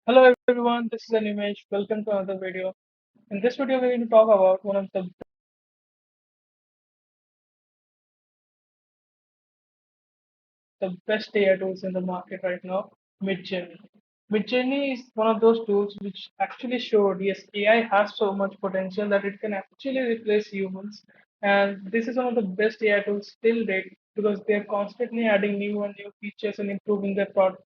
Hello everyone, this is an image. Welcome to another video. In this video, we're going to talk about one of the best AI tools in the market right now, Midjourney. Midjourney is one of those tools which actually showed yes, AI has so much potential that it can actually replace humans. And this is one of the best AI tools till date because they're constantly adding new and new features and improving their product.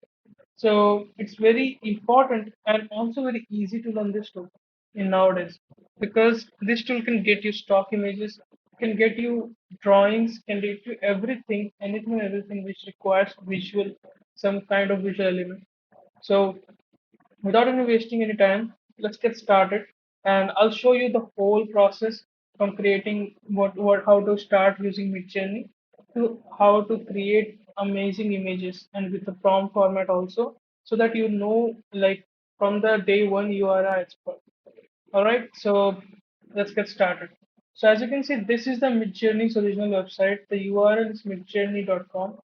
So it's very important and also very easy to learn this tool in nowadays because this tool can get you stock images, can get you drawings, can get you everything, anything and everything which requires visual, some kind of visual element. So without any wasting any time, let's get started and I'll show you the whole process from creating what how to start using Midjourney to how to create amazing images and with the prompt format also so that you know like from the day one you are an expert. All right, so let's get started. So as you can see, this is the Midjourney's original website. The URL is midjourney.com.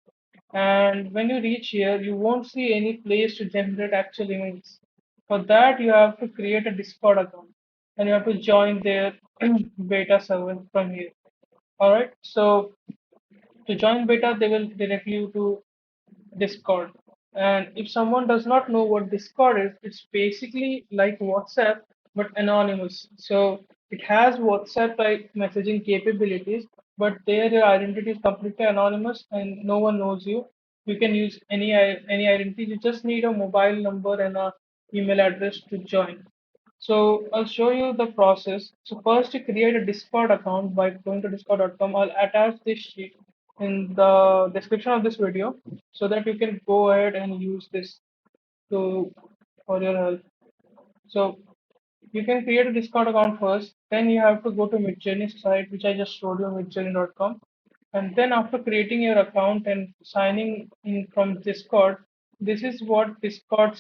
And when you reach here, you won't see any place to generate actual images. For that, you have to create a Discord account and you have to join their beta server from here. All right, so to join beta, they will direct you to Discord. And if someone does not know what Discord is, it's basically like WhatsApp but anonymous. So it has WhatsApp like messaging capabilities, but there your identity is completely anonymous and no one knows you. You can use any identity. You just need a mobile number and a email address to join. So I'll show you the process. So first to create a Discord account by going to discord.com, I'll attach this sheet in the description of this video so that you can go ahead and use this to for your help. So you can create a Discord account first, then you have to go to Midjourney's site, which I just showed you, midjourney.com. And then after creating your account and signing in from Discord, this is what Discord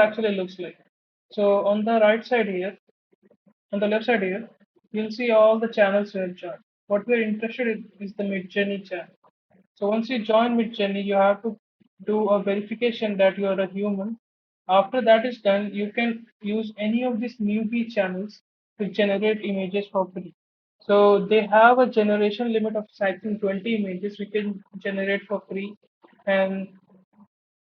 actually looks like. So on the right side here, on the left side here, you'll see all the channels we have joined. What we're interested in is the Midjourney channel. So once you join Midjourney, you have to do a verification that you are a human. After that is done, you can use any of these newbie channels to generate images for free. So they have a generation limit of I think 20 images we can generate for free, and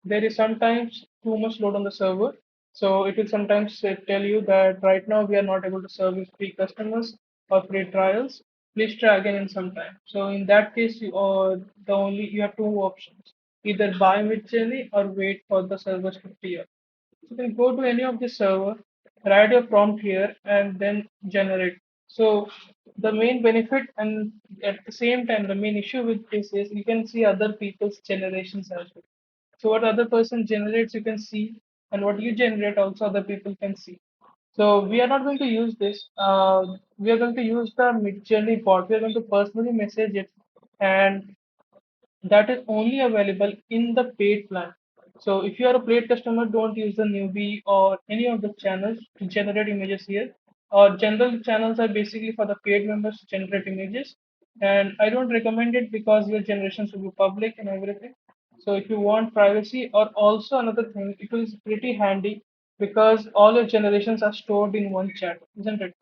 there is sometimes too much load on the server. So it will sometimes tell you that right now we are not able to service free customers or free trials. Please try again in some time. So in that case, you have two options: either buy Midjourney or wait for the servers to clear. You can go to any of the server, write your prompt here, and then generate. So the main benefit and at the same time the main issue with this is you can see other people's generations as well. So what other person generates you can see, and what you generate also other people can see. So we are not going to use this. We are going to use the Midjourney bot. We are going to personally message it, and that is only available in the paid plan. So if you are a paid customer, don't use the newbie or any of the channels to generate images here. General channels are basically for the paid members to generate images, and I don't recommend it because your generations will be public and everything. So if you want privacy, or also another thing, it is pretty handy because all your generations are stored in one chat, isn't it?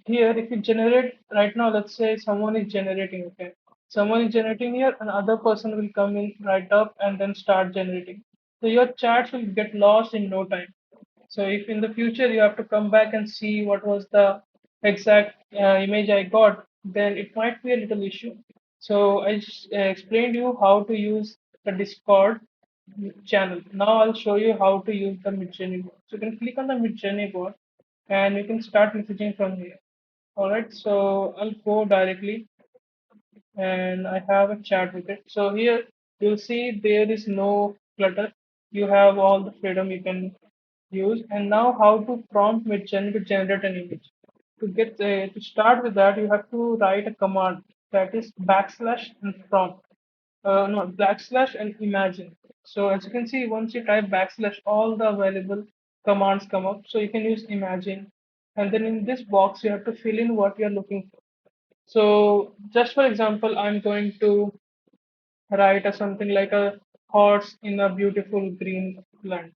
Here, if you generate right now, let's say someone is generating, okay, someone is generating here, another person will come in right up and then start generating. So your chats will get lost in no time. So if in the future you have to come back and see what was the exact image I got, then it might be a little issue. So I just explained you how to use the Discord channel. Now I'll show you how to use the Midjourney bot. So you can click on the Midjourney bot and you can start messaging from here. All right, so I'll go directly and I have a chat with it. So here you'll see there is no clutter. You have all the freedom you can use. And now how to prompt Midjourney to generate an image. To start with that, you have to write a command that is backslash and prompt. No, backslash and imagine. So as you can see, once you type backslash, all the available commands come up. So you can use imagine. And then in this box, you have to fill in what you're looking for. So just for example, I'm going to write something like a horse in a beautiful green land.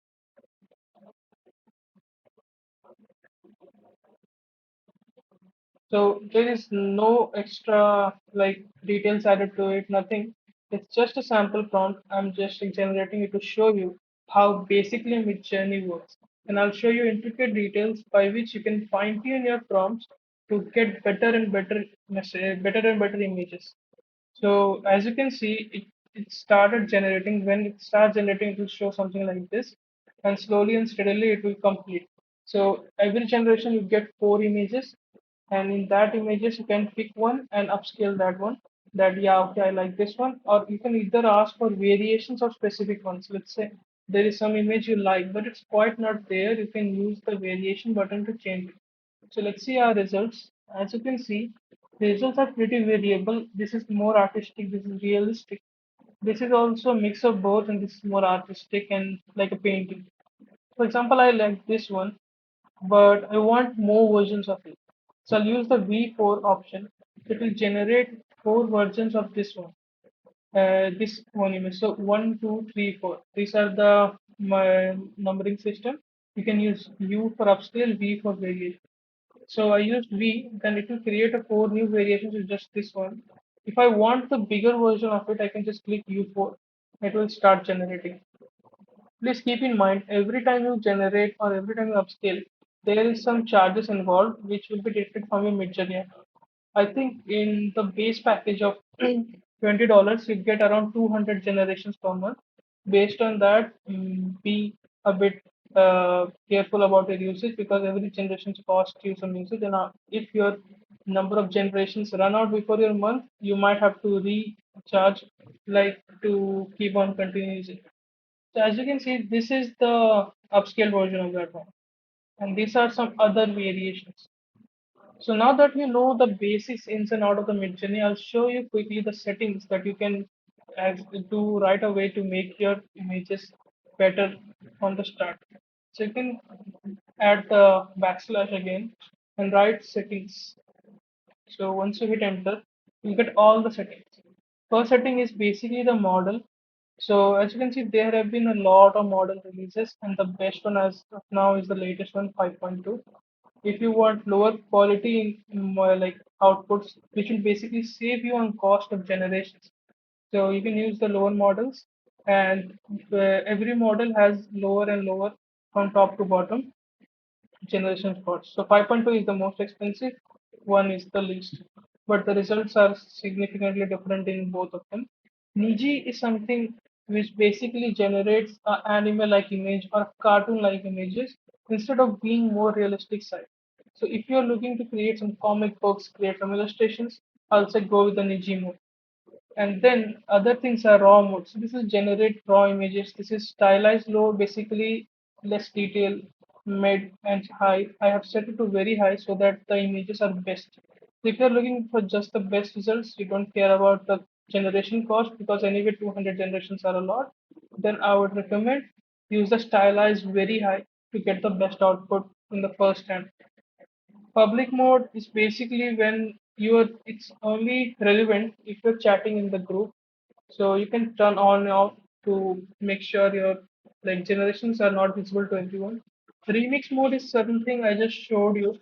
So there is no extra like details added to it, nothing. It's just a sample prompt. I'm just generating it to show you how basically Midjourney works. And I'll show you intricate details by which you can fine tune your prompts to get better and better images. So as you can see, it started generating. When it starts generating, it will show something like this, and slowly and steadily it will complete. So every generation you get four images, and in that images you can pick one and upscale that one. That yeah, okay, I like this one, or you can either ask for variations of specific ones. Let's say there is some image you like, but it's quite not there. You can use the variation button to change it. So let's see our results. As you can see, the results are pretty variable. This is more artistic, this is realistic. This is also a mix of both, and this is more artistic and like a painting. For example, I like this one, but I want more versions of it. So I'll use the V4 option. It will generate four versions of this one image. So one, two, three, four. These are the my numbering system. You can use U for upscale, V for variation. So I used V, then it will create a four new variations with just this one. If I want the bigger version of it, I can just click U4. It will start generating. Please keep in mind every time you generate or every time you upscale, there is some charges involved which will be deducted from your Midjourney. I think in the base package of $20, you get around 200 generations per month. Based on that, be a bit careful about your usage because every generation costs you some usage. And if your number of generations run out before your month, you might have to recharge, like to keep on continuing using. So as you can see, this is the upscale version of that one, and these are some other variations. So now that you know the basics ins and out of the Midjourney, I'll show you quickly the settings that you can do right away to make your images better on the start. So you can add the backslash again and write settings. So once you hit enter, you get all the settings. First setting is basically the model. So as you can see, there have been a lot of model releases, and the best one as of now is the latest one, 5.2. If you want lower quality more like outputs, which will basically save you on cost of generations. So you can use the lower models, and every model has lower and lower from top to bottom generation spots. So 5.2 is the most expensive, one is the least, but the results are significantly different in both of them. Niji is something which basically generates an anime-like image or cartoon-like images instead of being more realistic side. So if you're looking to create some comic books, create some illustrations, I'll say go with the Niji mode. And then other things are raw mode. So this is generate raw images. This is stylized low, basically less detail, mid and high. I have set it to very high so that the images are best. So if you're looking for just the best results, you don't care about the generation cost because anyway 200 generations are a lot, then I would recommend use the stylized very high to get the best output in the first hand. Public mode is basically when it's only relevant if you're chatting in the group. So you can turn on and off to make sure your like generations are not visible to everyone. Remix mode is something I just showed you.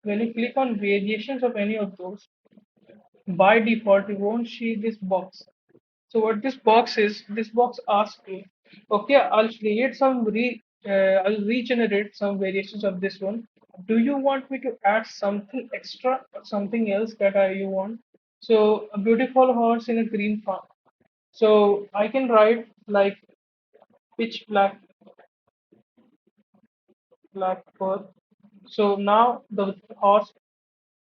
When you click on variations of any of those, by default you won't see this box. So what this box is, this box asks me, okay, I'll regenerate some variations of this one. Do you want me to add something extra or something else that you want? So a beautiful horse in a green farm. So I can write like pitch black fur. So now the horse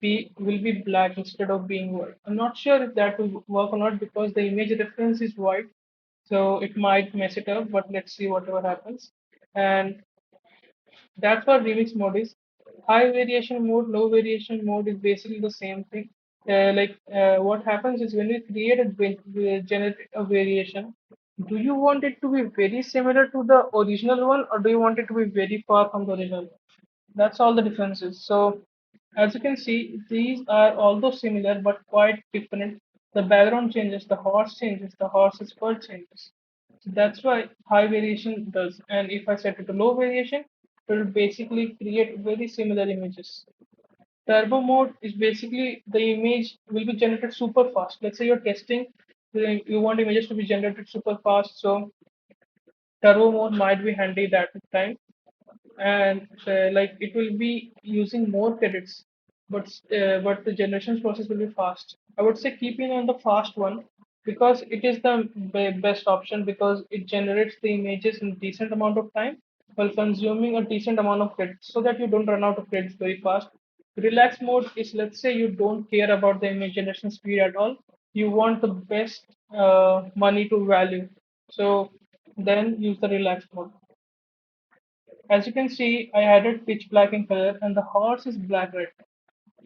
will be black instead of being white. I'm not sure if that will work or not because the image reference is white, so it might mess it up. But let's see whatever happens. And that's what remix mode is. High variation mode, low variation mode is basically the same thing. What happens is when we create generate a variation, do you want it to be very similar to the original one, or do you want it to be very far from the original? That's all the differences. So as you can see, these are although similar but quite different. The background changes, the horse changes, the horse's fur changes. So that's why high variation does. And if I set it to low variation, it will basically create very similar images. Turbo mode is basically the image will be generated super fast. Let's say you're testing, you want images to be generated super fast, so turbo mode might be handy that time, and like it will be using more credits, but the generations process will be fast. I would say keeping on the fast one because it is the best option because it generates the images in decent amount of time while consuming a decent amount of credits so that you don't run out of credits very fast. Relax mode is, let's say you don't care about the image generation speed at all, you want the best money to value, so then use the relax mode. As you can see, I added pitch black in color and the horse is black red.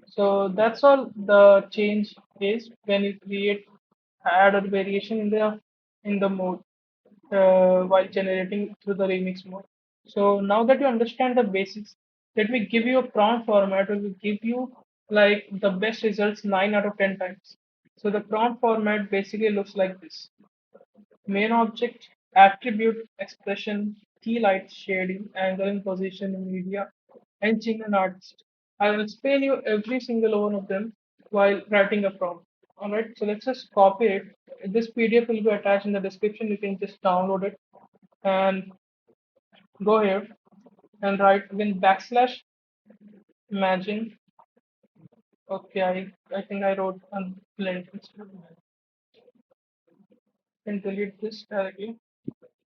So that's all the change is when you create add or variation in the mode while generating through the remix mode. So now that you understand the basics, let me give you a prompt format which will give you like the best results 9 out of 10 times. So the prompt format basically looks like this. Main object, attribute, expression, key light, shading, angle and position in media, engine and artist. I will explain you every single one of them while writing a prompt. Alright, so let's just copy it. This PDF will be attached in the description. You can just download it and go here and write again backslash imagine. Okay, I think I wrote unblend instead. Can delete this directly.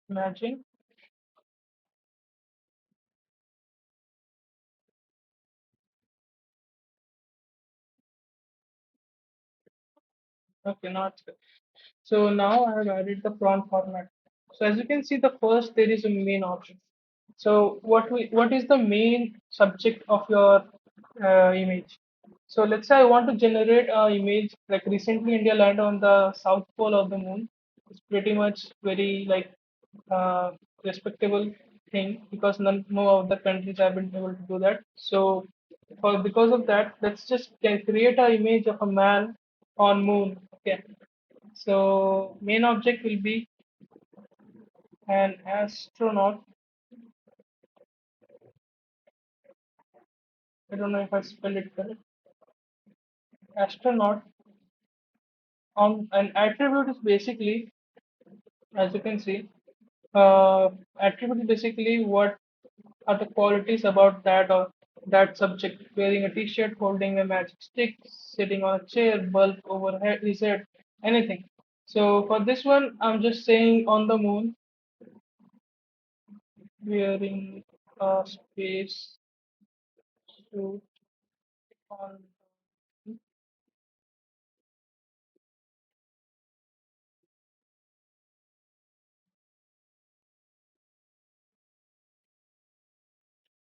Imagine. Okay, now it's good. So now I have added the prompt format. So as you can see, the first there is a main option. So what is the main subject of your image? So let's say I want to generate an image like recently India landed on the south pole of the moon. It's pretty much very like uh, respectable thing because no other countries have been able to do that. So for because of that, let's just can create an image of a man on moon. Okay, so main object will be an astronaut. I don't know if I spelled it correct. Astronaut on an attribute is basically, as you can see, attribute is basically what are the qualities about that or that subject. Wearing a t-shirt, holding a magic stick, sitting on a chair, bulb over his head, anything. So for this one, I'm just saying on the moon, wearing a space suit on.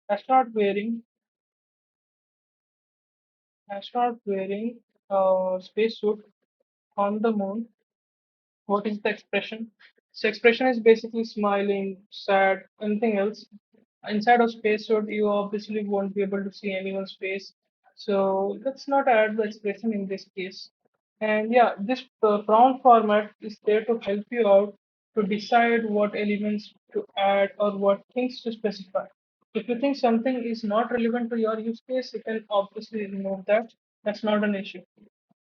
Astronaut wearing astronaut wearing a spacesuit on the moon. What is the expression? So expression is basically smiling, sad, anything else. Inside of spacesuit, you obviously won't be able to see anyone's face. So let's not add the expression in this case. And yeah, this prompt format is there to help you out to decide what elements to add or what things to specify. If you think something is not relevant to your use case, you can obviously remove that. That's not an issue.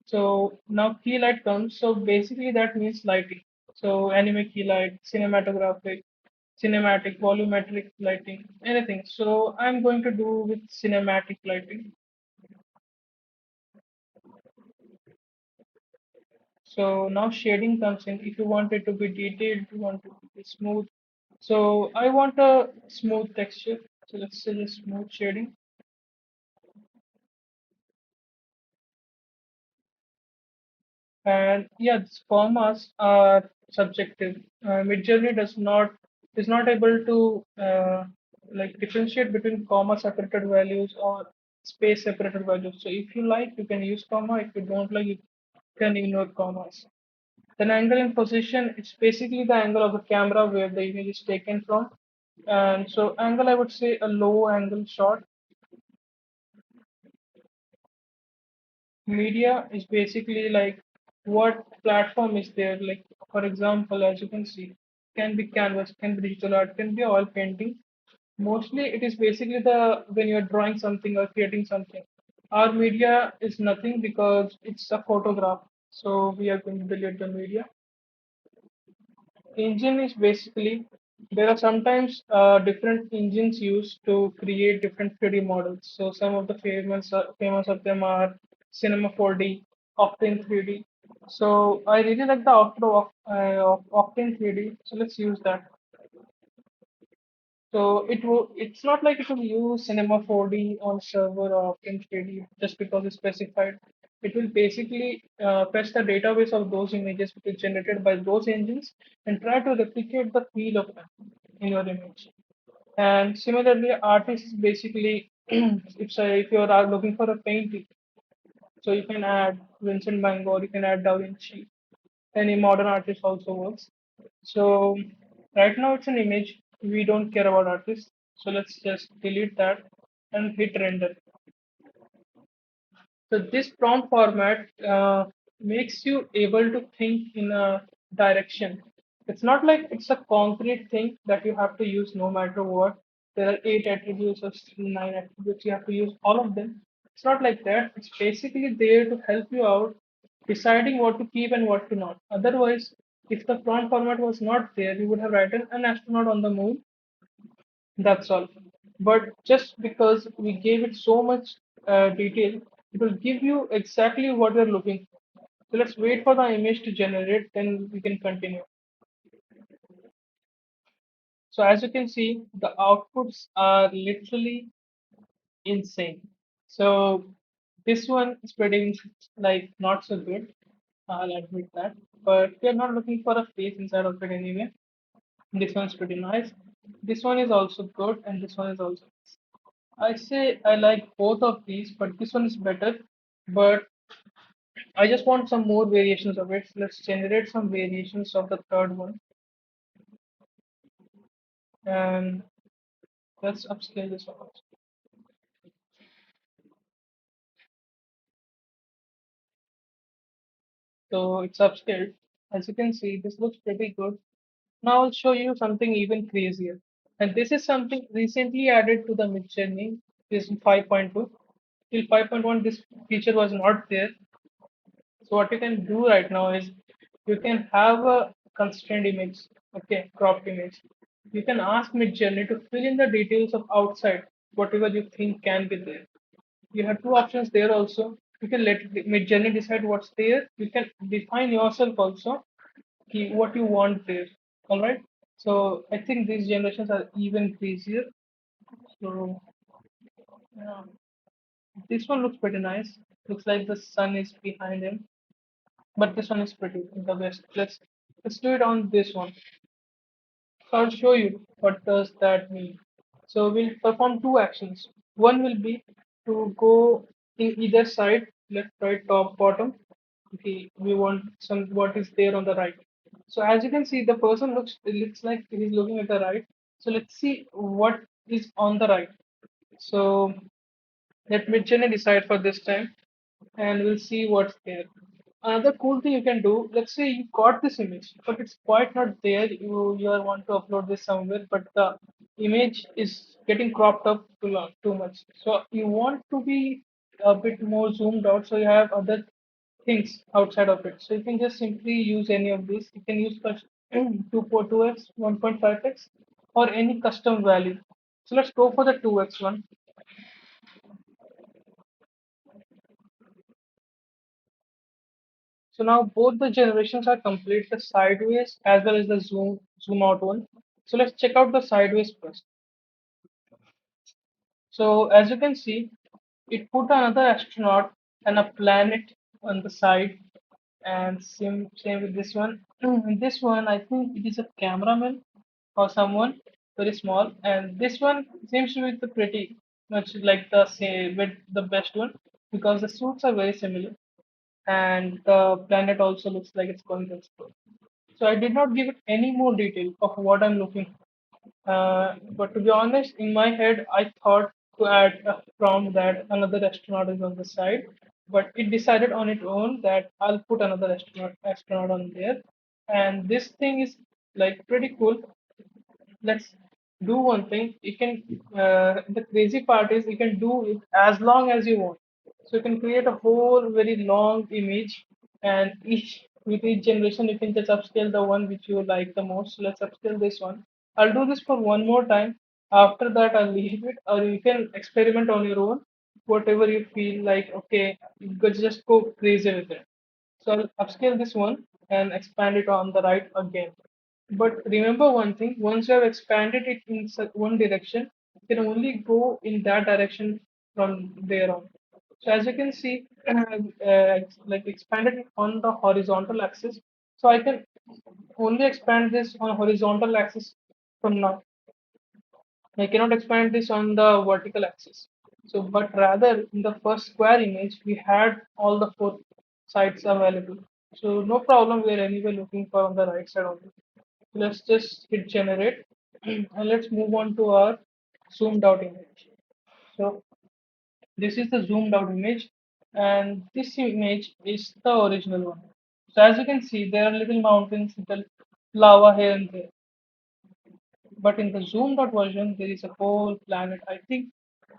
So now key light comes. So basically that means lighting. So anime key light, cinematographic, cinematic, volumetric lighting, anything. So I'm going to do with cinematic lighting. So now shading comes in. If you want it to be detailed, you want it to be smooth. So I want a smooth texture. So let's say just smooth shading. And yeah, these commas are subjective. Midjourney is not able to like differentiate between comma separated values or space separated values. So if you like, you can use comma. If you don't like, you can ignore commas. Then angle and position, it's basically the angle of the camera where the image is taken from. And so angle, I would say a low angle shot. Media is basically like what platform is there. Like for example, as you can see. can be canvas, can be digital art, can be oil painting. Mostly, it is basically the when you're drawing something or creating something. Our media is nothing because it's a photograph. So we are going to delete the media. Engine is basically there are sometimes different engines used to create different 3D models. So some of the famous of them are Cinema 4D, Octane 3D. So I really like the of Octane 3D. So let's use that. So it's not like it will use Cinema 4D on server or Octane 3D just because it's specified. It will basically fetch the database of those images which is generated by those engines and try to replicate the feel of them in your image. And similarly, artist is basically if you are looking for a painting, so you can add Vincent Van Gogh, you can add Da Vinci, any modern artist also works. So right now it's an image. We don't care about artists. So let's just delete that and hit render. So this prompt format makes you able to think in a direction. It's not like it's a concrete thing that you have to use no matter what. There are 8 attributes or 9 attributes. You have to use all of them. It's not like that. It's basically there to help you out deciding what to keep and what to not. Otherwise, if the prompt format was not there, you would have written an astronaut on the moon. That's all. But just because we gave it so much detail, it will give you exactly what you're looking for. So let's wait for the image to generate, then we can continue. So as you can see, the outputs are literally insane. So this one is pretty like not so good. I'll admit that. But we're not looking for a face inside of it anyway. This one's pretty nice. This one is also good, and this one is also. I say I like both of these, but this one is better. But I just want some more variations of it. So let's generate some variations of the third one, and let's upscale this one also. So it's upscaled. As you can see, this looks pretty good. Now I'll show you something even crazier. And this is something recently added to the Midjourney. This is 5.2. Till 5.1, this feature was not there. So what you can do right now is you can have a constrained image, okay, cropped image. You can ask Midjourney to fill in the details of outside, whatever you think can be there. You have two options there also. You can let Midjourney decide what's there. You can define yourself also what you want there. All right. So I think these generations are even crazier. So yeah, this one looks pretty nice. Looks like the sun is behind him. But this one is pretty the best. Let's do it on this one. So I'll show you what does that mean. So we'll perform two actions. One will be to go in either side, left, right, top, bottom. Okay, we want some what is there on the right. So as you can see, the person looks like he's looking at the right. So let's see what is on the right. So let Midjourney decide for this time, and we'll see what's there. Another cool thing you can do, let's say you got this image, but it's quite not there. You are want to upload this somewhere, but the image is getting cropped up too much. So you want to be a bit more zoomed out, so you have other things outside of it. So you can just simply use any of these. You can use 2.2x, 1.5x, or any custom value. So let's go for the 2x one. So now both the generations are complete, the sideways as well as the zoom out one. So let's check out the sideways first. So as you can see, it put another astronaut and a planet on the side, and same with this one. And this one, I think it is a cameraman or someone very small, and this one seems to be the pretty much like the same with the best one because the suits are very similar, and the planet also looks like it's going to explode. So I did not give it any more detail of what I'm looking for. But to be honest, in my head, I thought to add a prompt that another astronaut is on the side, but it decided on its own that I'll put another astronaut on there. And this thing is like pretty cool. Let's do one thing. You can the crazy part is you can do it as long as you want. So you can create a whole very long image, and each with each generation you can just upscale the one which you like the most. So let's upscale this one. I'll do this for one more time. After that I'll leave it, or you can experiment on your own, whatever you feel like. Okay, you could just go crazy with it. So I'll upscale this one and expand it on the right again. But remember one thing, once you have expanded it in one direction, you can only go in that direction from there on. So as you can see, like expanded it on the horizontal axis. So I can only expand this on horizontal axis from now. I cannot expand this on the vertical axis. So, but rather in the first square image, we had all the four sides available. So no problem, we are anyway looking for on the right side only. Let's just hit generate and let's move on to our zoomed out image. So this is the zoomed out image and this image is the original one. So as you can see, there are little mountains, little lava here and there. But in the zoomed out version, there is a whole planet. I think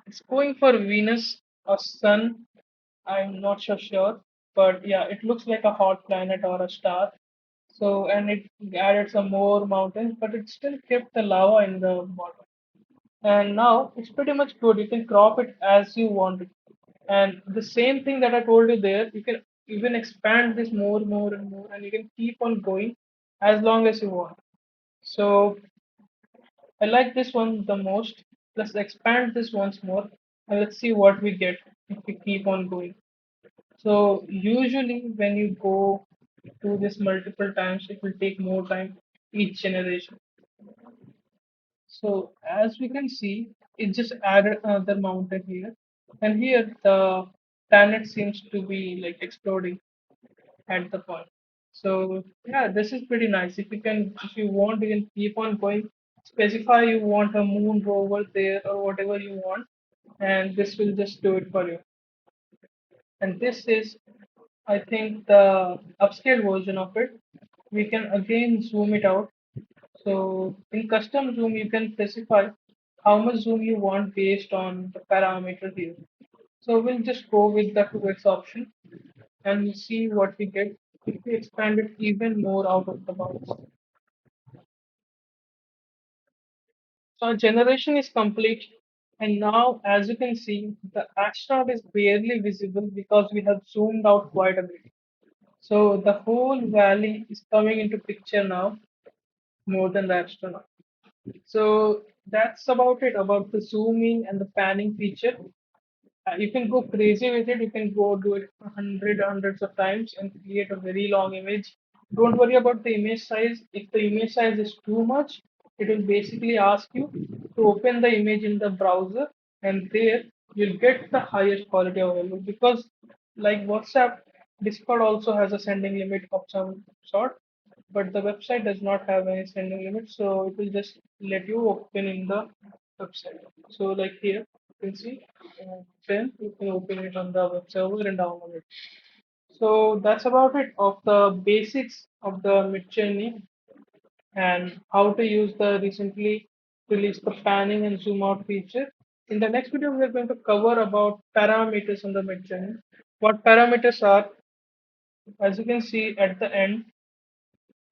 it's going for Venus or Sun. I'm not so sure, but yeah, it looks like a hot planet or a star. So, and it added some more mountains, but it still kept the lava in the bottom. And now it's pretty much good. You can crop it as you want it. And the same thing that I told you there, you can even expand this more, and more, and you can keep on going as long as you want. So I like this one the most. Let's expand this once more and let's see what we get if we keep on going. So usually when you go do this multiple times, it will take more time each generation. So as we can see, it just added another mountain here. And here the planet seems to be like exploding at the point. So yeah, this is pretty nice. If you want, you can keep on going. Specify you want a moon rover there or whatever you want, and this will just do it for you. And this is, I think, the upscale version of it. We can again zoom it out. So in custom zoom, you can specify how much zoom you want based on the parameter here. So we'll just go with the 2x option and we'll see what we get if we expand it even more out of the box. So our generation is complete, and now as you can see, the astronaut is barely visible because we have zoomed out quite a bit. So the whole valley is coming into picture now more than the astronaut. So that's about it about the zooming and the panning feature. You can go crazy with it. You can go do it hundreds of times and create a very long image. Don't worry about the image size. If the image size is too much, it will basically ask you to open the image in the browser, and there you'll get the highest quality available because, like WhatsApp, Discord also has a sending limit of some sort, but the website does not have any sending limit, so it will just let you open in the website. So, like here, you can see, then you can open it on the web server and download it. So that's about it of the basics of the Midjourney and how to use the recently released the panning and zoom out feature. In the next video, we are going to cover about parameters on the Midjourney. What parameters are, as you can see at the end,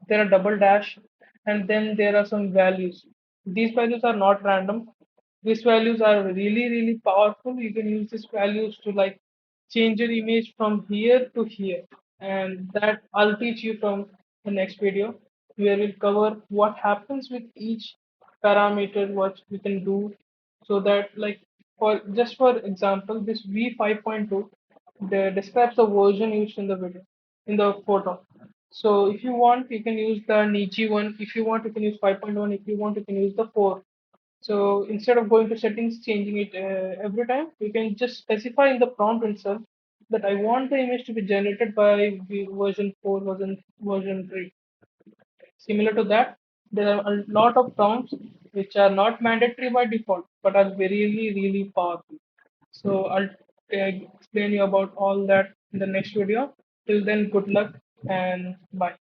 there are double dash, and then there are some values. These values are not random. These values are really powerful. You can use these values to like change your image from here to here, and that I'll teach you from the next video where we'll cover what happens with each parameter, what we can do, so that like for just for example, this V5.2 describes the version used in the video in the photo. So if you want, you can use the Nichi one. If you want, you can use 5.1. If you want, you can use the 4. So instead of going to settings, changing it every time, you can just specify in the prompt itself that I want the image to be generated by version 4, version 3. Similar to that, there are a lot of prompts which are not mandatory by default, but are really powerful. So I'll explain you about all that in the next video. Till then, good luck and bye.